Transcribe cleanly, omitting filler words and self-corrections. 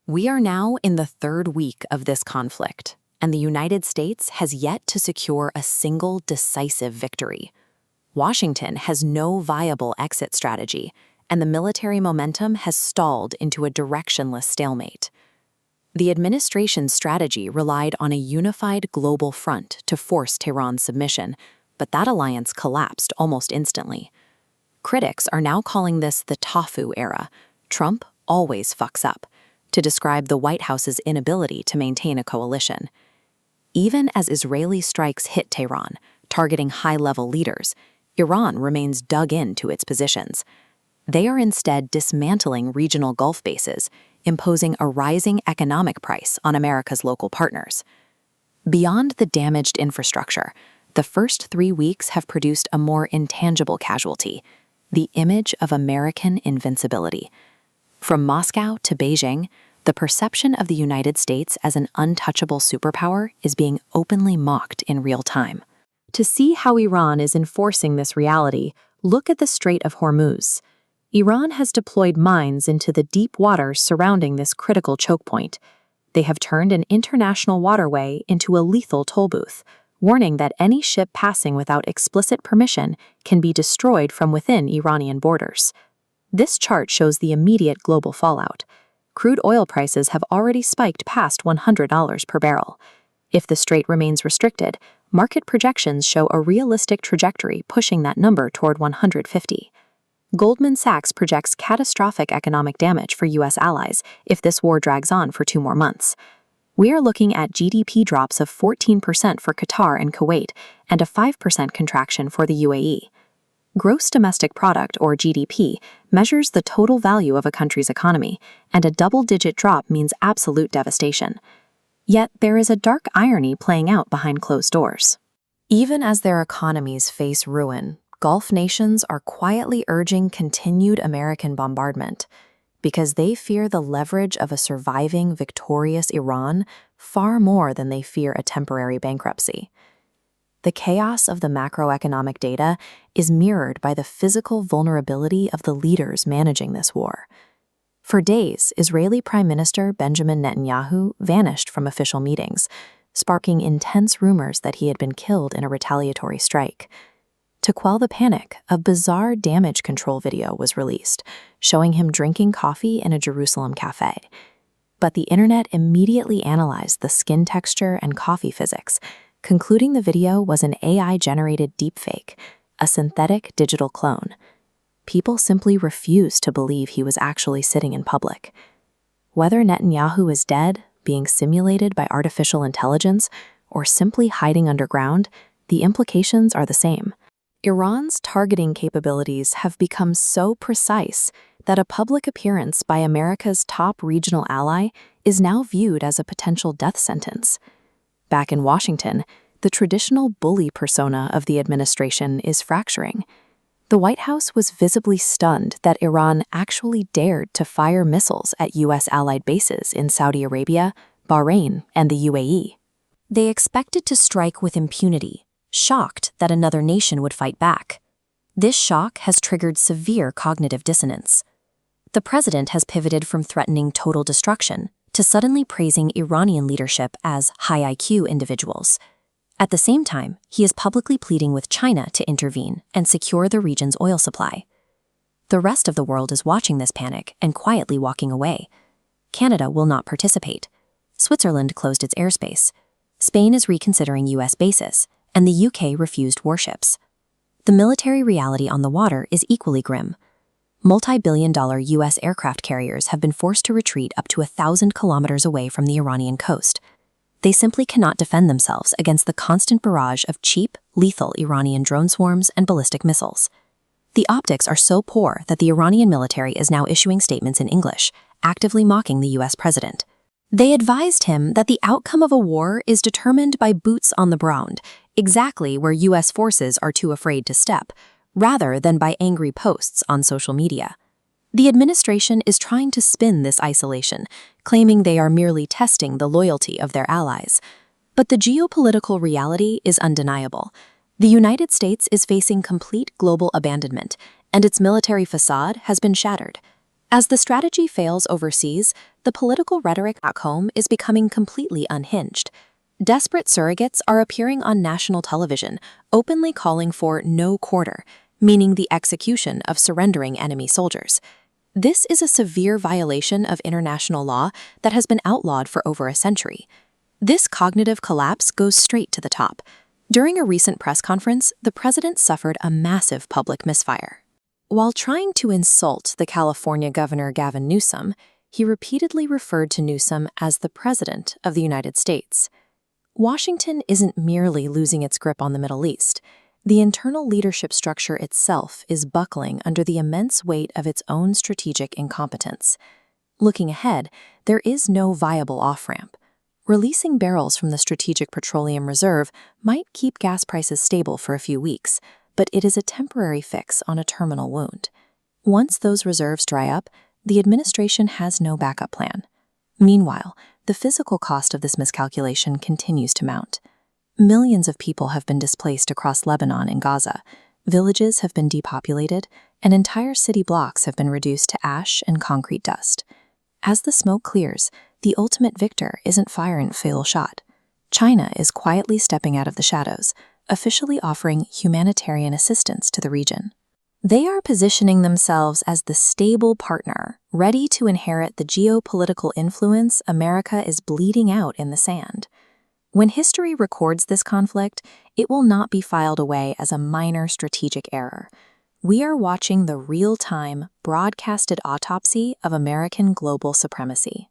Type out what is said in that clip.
We are now in the third week of this conflict, and the United States has yet to secure a single decisive victory. Washington has no viable exit strategy, and the military momentum has stalled into a directionless stalemate. The administration's strategy relied on a unified global front to force Tehran's submission, but that alliance collapsed almost instantly. Critics are now calling this the TAFU era. Trump always fucks up, to describe the White House's inability to maintain a coalition. Even as Israeli strikes hit Tehran, targeting high-level leaders, Iran remains dug into its positions. They are instead dismantling regional Gulf bases, imposing a rising economic price on America's local partners. Beyond the damaged infrastructure, the first 3 weeks have produced a more intangible casualty: the image of American invincibility. From Moscow to Beijing, the perception of the United States as an untouchable superpower is being openly mocked in real time. To see how Iran is enforcing this reality, look at the Strait of Hormuz. Iran has deployed mines into the deep waters surrounding this critical choke point. They have turned an international waterway into a lethal toll booth, warning that any ship passing without explicit permission can be destroyed from within Iranian borders. This chart shows the immediate global fallout. Crude oil prices have already spiked past $100 per barrel. If the strait remains restricted, market projections show a realistic trajectory pushing that number toward 150. Goldman Sachs projects catastrophic economic damage for U.S. allies if this war drags on for 2 more months. We are looking at GDP drops of 14% for Qatar and Kuwait and a 5% contraction for the UAE. Gross domestic product, or GDP, measures the total value of a country's economy, and a double-digit drop means absolute devastation. Yet there is a dark irony playing out behind closed doors. Even as their economies face ruin, Gulf nations are quietly urging continued American bombardment because they fear the leverage of a surviving, victorious Iran far more than they fear a temporary bankruptcy. The chaos of the macroeconomic data is mirrored by the physical vulnerability of the leaders managing this war. For days, Israeli Prime Minister Benjamin Netanyahu vanished from official meetings, sparking intense rumors that he had been killed in a retaliatory strike. To quell the panic, a bizarre damage control video was released, showing him drinking coffee in a Jerusalem cafe. But the internet immediately analyzed the skin texture and coffee physics, concluding the video was an AI-generated deepfake, a synthetic digital clone. People simply refused to believe he was actually sitting in public. Whether Netanyahu is dead, being simulated by artificial intelligence, or simply hiding underground, the implications are the same. Iran's targeting capabilities have become so precise that a public appearance by America's top regional ally is now viewed as a potential death sentence. Back in Washington, the traditional bully persona of the administration is fracturing. The White House was visibly stunned that Iran actually dared to fire missiles at U.S. allied bases in Saudi Arabia, Bahrain, and the UAE. They expected to strike with impunity, shocked that another nation would fight back. This shock has triggered severe cognitive dissonance. The president has pivoted from threatening total destruction to suddenly praising Iranian leadership as high IQ individuals. At the same time, he is publicly pleading with China to intervene and secure the region's oil supply. The rest of the world is watching this panic and quietly walking away. Canada will not participate. Switzerland closed its airspace. Spain is reconsidering U.S. bases, and the U.K. refused warships. The military reality on the water is equally grim. Multi-billion-dollar U.S. aircraft carriers have been forced to retreat up to 1,000 kilometers away from the Iranian coast. They simply cannot defend themselves against the constant barrage of cheap, lethal Iranian drone swarms and ballistic missiles. The optics are so poor that the Iranian military is now issuing statements in English, actively mocking the U.S. president. They advised him that the outcome of a war is determined by boots on the ground, exactly where U.S. forces are too afraid to step, rather than by angry posts on social media. The administration is trying to spin this isolation, claiming they are merely testing the loyalty of their allies. But the geopolitical reality is undeniable. The United States is facing complete global abandonment, and its military facade has been shattered. As the strategy fails overseas, the political rhetoric back home is becoming completely unhinged. Desperate surrogates are appearing on national television, openly calling for no quarter, meaning the execution of surrendering enemy soldiers. This is a severe violation of international law that has been outlawed for over a century. This cognitive collapse goes straight to the top. During a recent press conference, the president suffered a massive public misfire. While trying to insult the California Governor Gavin Newsom, he repeatedly referred to Newsom as the President of the United States. Washington isn't merely losing its grip on the Middle East. The internal leadership structure itself is buckling under the immense weight of its own strategic incompetence. Looking ahead, there is no viable off-ramp. Releasing barrels from the Strategic Petroleum Reserve might keep gas prices stable for a few weeks, but it is a temporary fix on a terminal wound. Once those reserves dry up, the administration has no backup plan. Meanwhile, the physical cost of this miscalculation continues to mount. Millions of people have been displaced across Lebanon and Gaza. Villages have been depopulated, and entire city blocks have been reduced to ash and concrete dust. As the smoke clears, the ultimate victor isn't firing a fatal shot. China is quietly stepping out of the shadows, officially offering humanitarian assistance to the region. They are positioning themselves as the stable partner, ready to inherit the geopolitical influence America is bleeding out in the sand. When history records this conflict, it will not be filed away as a minor strategic error. We are watching the real-time, broadcasted autopsy of American global supremacy.